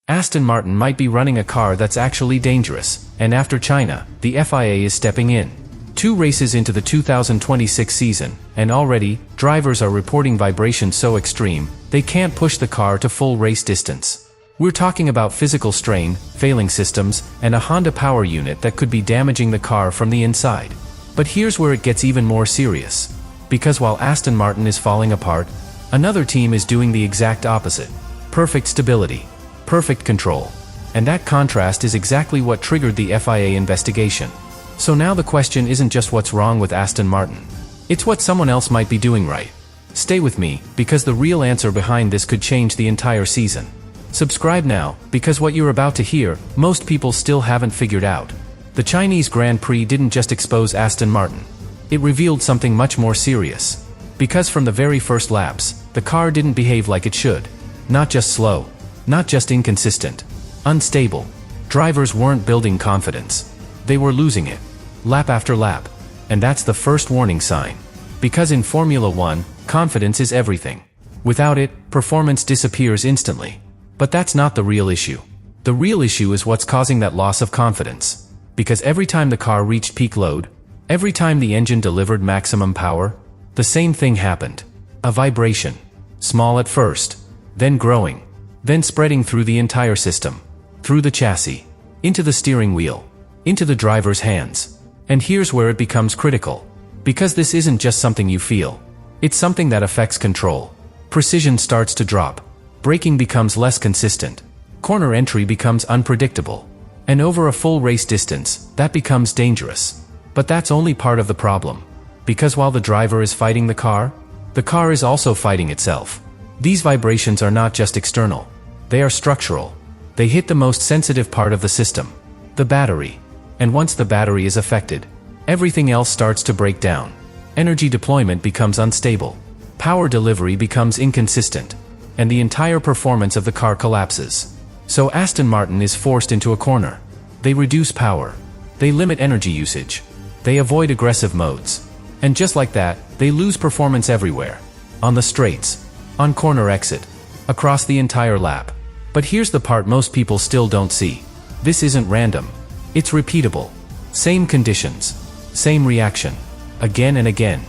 Aston Martin might be running a car that's actually dangerous, and after China, the FIA is stepping in. 2 races into the 2026 season, and already, drivers are reporting vibrations so extreme, they can't push the car to full race distance. We're talking about physical strain, failing systems, and a Honda power unit that could be damaging the car from the inside. But here's where it gets even more serious. Because while Aston Martin is falling apart, another team is doing the exact opposite. Perfect stability. Perfect control. And that contrast is exactly what triggered the FIA investigation. So now the question isn't just what's wrong with Aston Martin. It's what someone else might be doing right. Stay with me, because the real answer behind this could change the entire season. Subscribe now, because what you're about to hear, most people still haven't figured out. The Chinese Grand Prix didn't just expose Aston Martin. It revealed something much more serious. Because from the very first laps, the car didn't behave like it should. Not just slow. Not just inconsistent. Unstable. Drivers weren't building confidence. They were losing it. Lap after lap. And that's the first warning sign. Because in Formula 1, confidence is everything. Without it, performance disappears instantly. But that's not the real issue. The real issue is what's causing that loss of confidence. Because every time the car reached peak load, every time the engine delivered maximum power, the same thing happened. A vibration. Small at first, then growing, then spreading through the entire system, through the chassis, into the steering wheel, into the driver's hands. And here's where it becomes critical. Because this isn't just something you feel. It's something that affects control. Precision starts to drop. Braking becomes less consistent. Corner entry becomes unpredictable. And over a full race distance, that becomes dangerous. But that's only part of the problem. Because while the driver is fighting the car is also fighting itself. These vibrations are not just external. They are structural. They hit the most sensitive part of the system. The battery. And once the battery is affected, everything else starts to break down. Energy deployment becomes unstable. Power delivery becomes inconsistent. And the entire performance of the car collapses. So Aston Martin is forced into a corner. They reduce power. They limit energy usage. They avoid aggressive modes. And just like that, they lose performance everywhere. On the straights. On corner exit. Across the entire lap. But here's the part most people still don't see. This isn't random. It's repeatable. Same conditions. Same reaction. Again and again.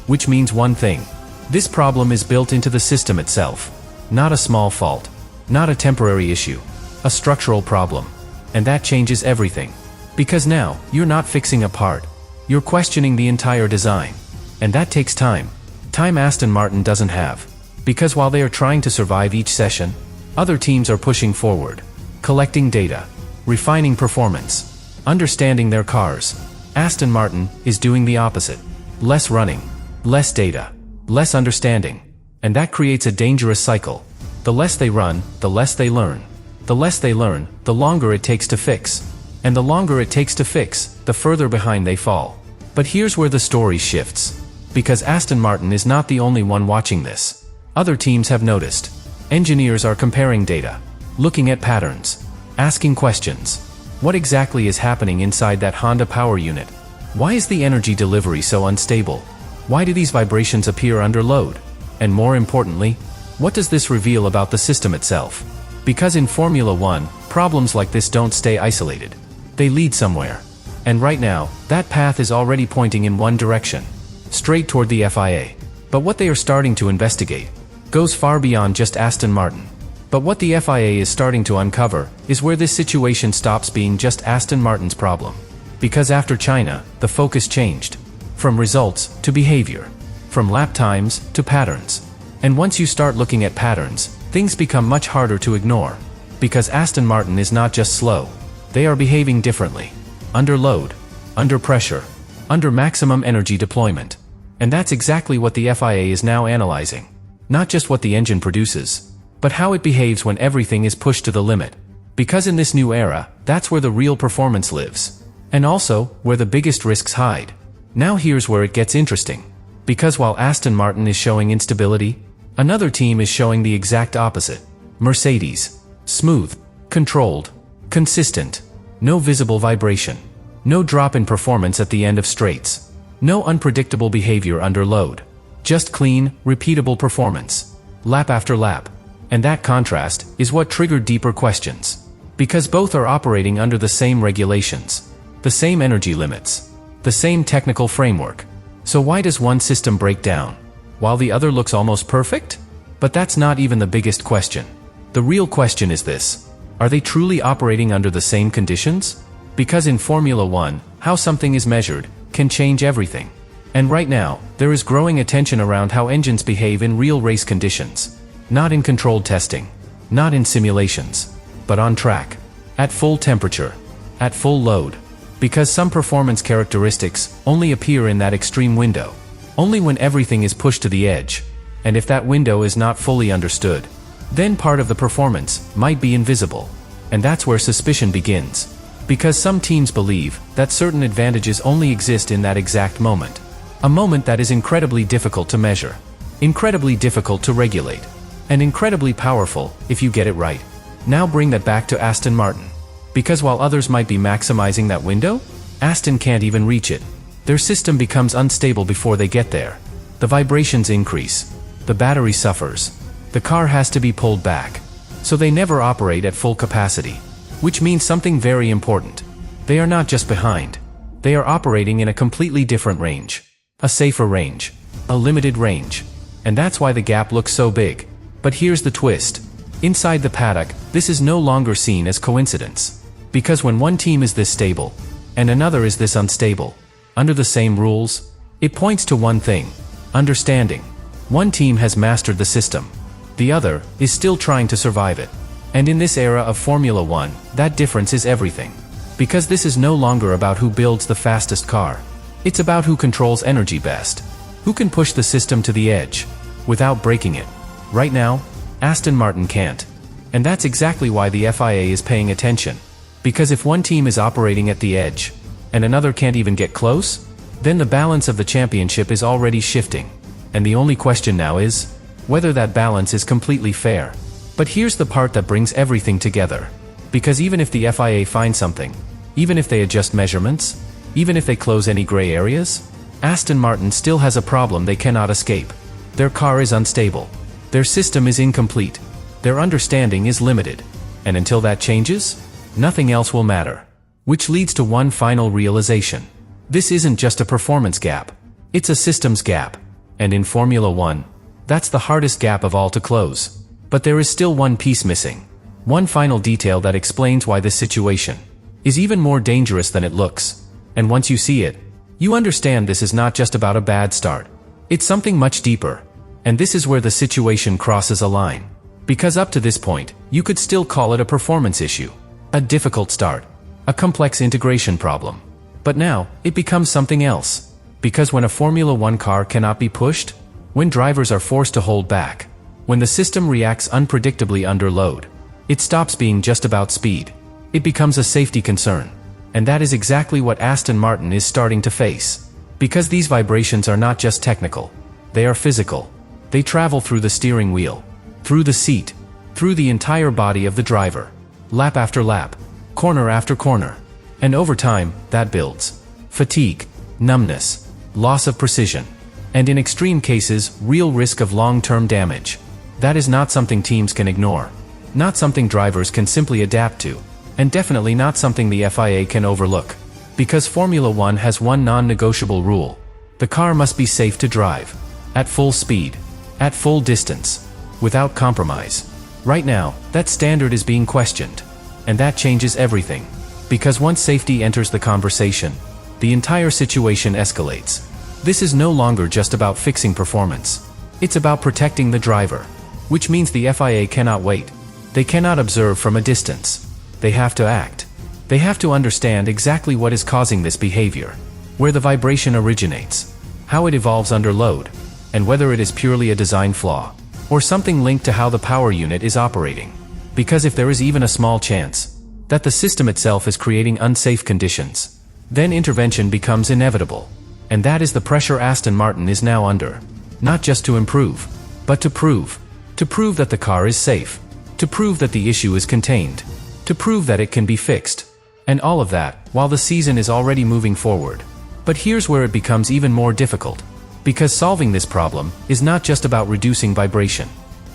Which means one thing. This problem is built into the system itself. Not a small fault. Not a temporary issue. A structural problem. And that changes everything. Because now, you're not fixing a part. You're questioning the entire design. And that takes time. Time Aston Martin doesn't have. Because while they are trying to survive each session, other teams are pushing forward. Collecting data. Refining performance. Understanding their cars. Aston Martin is doing the opposite. Less running. Less data. Less understanding. And that creates a dangerous cycle. The less they run, the less they learn. The less they learn, the longer it takes to fix. And the longer it takes to fix, the further behind they fall. But here's where the story shifts. Because Aston Martin is not the only one watching this. Other teams have noticed. Engineers are comparing data. Looking at patterns. Asking questions. What exactly is happening inside that Honda power unit? Why is the energy delivery so unstable? Why do these vibrations appear under load? And more importantly, what does this reveal about the system itself? Because in Formula 1, problems like this don't stay isolated. They lead somewhere. And right now, that path is already pointing in one direction. Straight toward the FIA. But what they are starting to investigate goes far beyond just Aston Martin. But what the FIA is starting to uncover is where this situation stops being just Aston Martin's problem. Because after China, the focus changed. From results to behavior. From lap times to patterns. And once you start looking at patterns, things become much harder to ignore. Because Aston Martin is not just slow. They are behaving differently. Under load. Under pressure. Under maximum energy deployment. And that's exactly what the FIA is now analyzing. Not just what the engine produces, but how it behaves when everything is pushed to the limit. Because in this new era, that's where the real performance lives. And also, where the biggest risks hide. Now here's where it gets interesting. Because while Aston Martin is showing instability, another team is showing the exact opposite. Mercedes. Smooth. Controlled. Consistent. No visible vibration. No drop in performance at the end of straights. No unpredictable behavior under load. Just clean, repeatable performance. Lap after lap. And that contrast is what triggered deeper questions. Because both are operating under the same regulations, the same energy limits, the same technical framework. So why does one system break down, while the other looks almost perfect? But that's not even the biggest question. The real question is this: are they truly operating under the same conditions? Because in Formula One, how something is measured can change everything. And right now, there is growing attention around how engines behave in real race conditions. Not in controlled testing, not in simulations, but on track, at full temperature, at full load. Because some performance characteristics only appear in that extreme window, only when everything is pushed to the edge. And if that window is not fully understood, then part of the performance might be invisible. And that's where suspicion begins. Because some teams believe that certain advantages only exist in that exact moment. A moment that is incredibly difficult to measure, incredibly difficult to regulate, and incredibly powerful if you get it right. Now bring that back to Aston Martin. Because while others might be maximizing that window, Aston can't even reach it. Their system becomes unstable before they get there. The vibrations increase. The battery suffers. The car has to be pulled back. So they never operate at full capacity. Which means something very important. They are not just behind. They are operating in a completely different range. A safer range. A limited range. And that's why the gap looks so big. But here's the twist. Inside the paddock, this is no longer seen as coincidence. Because when one team is this stable, and another is this unstable, under the same rules, it points to one thing: understanding. One team has mastered the system. The other is still trying to survive it. And in this era of Formula One, that difference is everything. Because this is no longer about who builds the fastest car. It's about who controls energy best. Who can push the system to the edge, without breaking it. Right now, Aston Martin can't. And that's exactly why the FIA is paying attention. Because if one team is operating at the edge, and another can't even get close, then the balance of the championship is already shifting. And the only question now is whether that balance is completely fair. But here's the part that brings everything together. Because even if the FIA finds something, even if they adjust measurements, even if they close any gray areas, Aston Martin still has a problem they cannot escape. Their car is unstable. Their system is incomplete. Their understanding is limited. And until that changes, nothing else will matter. Which leads to one final realization. This isn't just a performance gap. It's a systems gap. And in Formula One, that's the hardest gap of all to close. But there is still one piece missing. One final detail that explains why this situation is even more dangerous than it looks. And once you see it, you understand this is not just about a bad start. It's something much deeper. And this is where the situation crosses a line. Because up to this point, you could still call it a performance issue. A difficult start. A complex integration problem. But now, it becomes something else. Because when a Formula One car cannot be pushed, when drivers are forced to hold back, when the system reacts unpredictably under load, it stops being just about speed. It becomes a safety concern. And that is exactly what Aston Martin is starting to face. Because these vibrations are not just technical. They are physical. They travel through the steering wheel, through the seat, through the entire body of the driver. Lap after lap, corner after corner. And over time, that builds fatigue, numbness, loss of precision, and in extreme cases, real risk of long-term damage. That is not something teams can ignore. Not something drivers can simply adapt to. And definitely not something the FIA can overlook. Because Formula One has one non-negotiable rule. The car must be safe to drive. At full speed. At full distance. Without compromise. Right now, that standard is being questioned. And that changes everything. Because once safety enters the conversation, the entire situation escalates. This is no longer just about fixing performance. It's about protecting the driver. Which means the FIA cannot wait. They cannot observe from a distance. They have to act. They have to understand exactly what is causing this behavior. Where the vibration originates. How it evolves under load. And whether it is purely a design flaw. Or something linked to how the power unit is operating. Because if there is even a small chance that the system itself is creating unsafe conditions, then intervention becomes inevitable. And that is the pressure Aston Martin is now under. Not just to improve, but to prove. To prove that the car is safe. To prove that the issue is contained. To prove that it can be fixed. And all of that, while the season is already moving forward. But here's where it becomes even more difficult. Because solving this problem is not just about reducing vibration.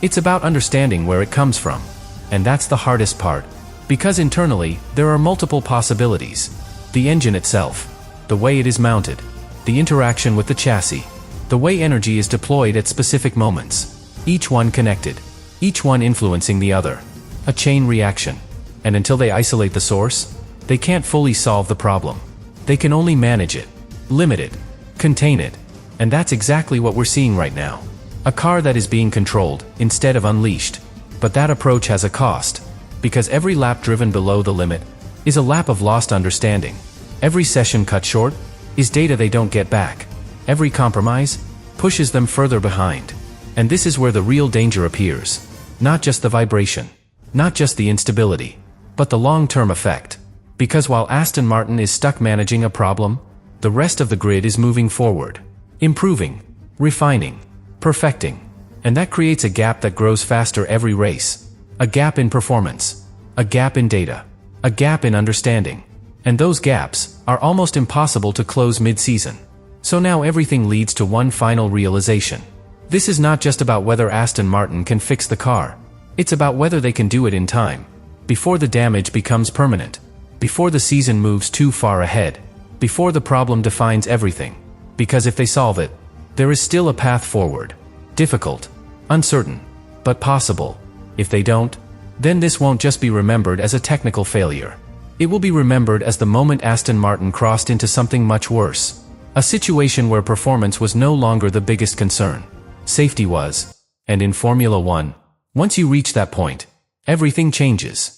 It's about understanding where it comes from. And that's the hardest part. Because internally, there are multiple possibilities. The engine itself, the way it is mounted, the interaction with the chassis, the way energy is deployed at specific moments. Each one connected, each one influencing the other. A chain reaction. And until they isolate the source, they can't fully solve the problem. They can only manage it, limit it, contain it. And that's exactly what we're seeing right now. A car that is being controlled, instead of unleashed. But that approach has a cost. Because every lap driven below the limit is a lap of lost understanding. Every session cut short is data they don't get back. Every compromise pushes them further behind. And this is where the real danger appears. Not just the vibration, not just the instability, but the long-term effect. Because while Aston Martin is stuck managing a problem, the rest of the grid is moving forward, improving, refining, perfecting. And that creates a gap that grows faster every race. A gap in performance, a gap in data, a gap in understanding. And those gaps are almost impossible to close mid-season. So now everything leads to one final realization. This is not just about whether Aston Martin can fix the car. It's about whether they can do it in time, before the damage becomes permanent, before the season moves too far ahead, before the problem defines everything. Because if they solve it, there is still a path forward. Difficult, uncertain, but possible. If they don't, then this won't just be remembered as a technical failure. It will be remembered as the moment Aston Martin crossed into something much worse. A situation where performance was no longer the biggest concern. Safety was. And in Formula One, once you reach that point, everything changes.